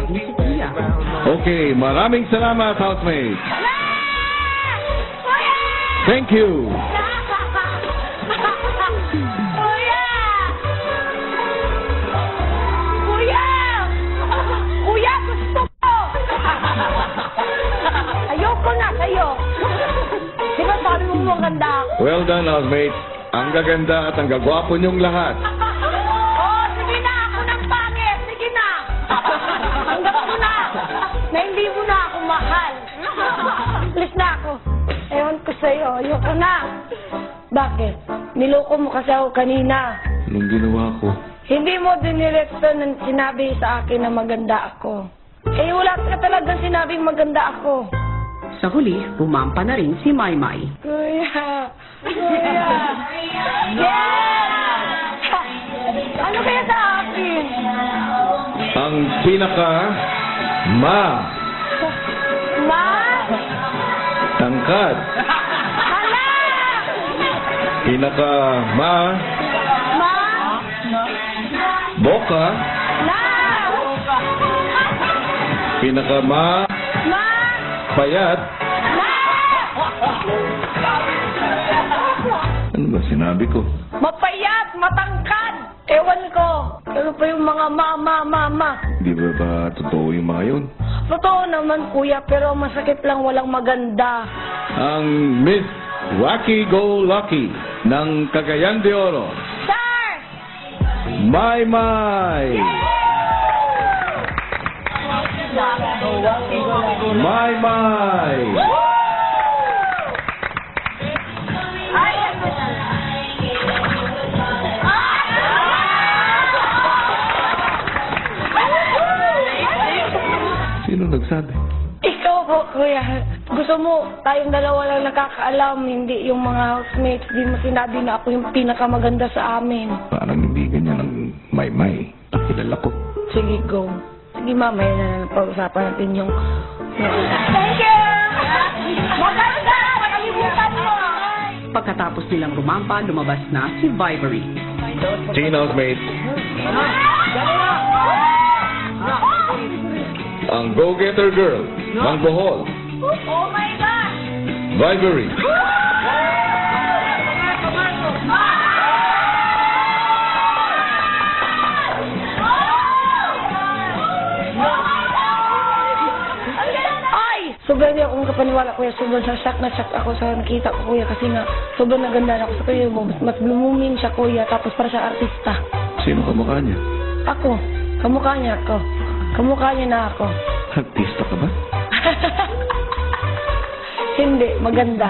babae si Kuya. Okay, maraming salamat, housemate. Thank you. Kuya! Kuya! Kuya, gusto ko! Ayoko na sa'yo. Di ba sabi mo maganda ako? Well done, housemate. Ang gaganda at ang gagwapo niyong lahat. Oh, sige na! Ako ng pangit! Sige na! Hanggang ko na! Na hindi mo na ako mahal. Alis na ako. Ewan ko sa'yo. Ayoko na. Bakit? Niloko mo kasi ako kanina. Anong ginawa ko? Hindi mo dinirekto nang sinabi sa akin na maganda ako. Eh, wala ka talagang sinabing maganda ako. Sa huli, bumampa na rin si Maymay. Kuya! Kuya! Yeah! Ano kaya sa akin? Ang pinaka Ma? tangkad. Hala! Pinaka Ma? boka. Na! Pinaka Ma! payat. Na! Ano ba sinabi ko? Mapayat! Matangkad! Ewan ko. Ano pa yung mga mama? Di ba totoo yung mga yun? Totoo naman, kuya, pero masakit lang walang maganda. Ang Miss Wacky Go Lucky ng Cagayan de Oro, Sir! Maymay! Maymay! Ay! Sino nagsabi? Ikaw po, kuya. Gusto mo, tayong dalawa lang nakakaalam, hindi yung mga housemates. Di mo sinabi na ako yung pinakamaganda sa amin. Parang hindi ganyan ang Maymay. Kilala ko. Sige, go. Sige, mamaya na lang pag-usapan natin yung... Thank you! Maganda! Makalimutan mo! Pagkatapos nilang rumampa, lumabas na si Vivery. Teen housemate. Ang go-getter girl ng Bohol, Oh my God! Vivery. Ay! Sobrang di ako makapaniwala, kuya. Sobrang shock na shock ako sa nakita ko, kuya. Kasi nga, sobrang naganda na ako sa kuya mo. Mas blooming siya, kuya. Tapos para siya artista. Sino kamukha niya? Ako. Kamukha niya ako. Kamukha niya na ako. Artista ka ba? Hindi. Maganda.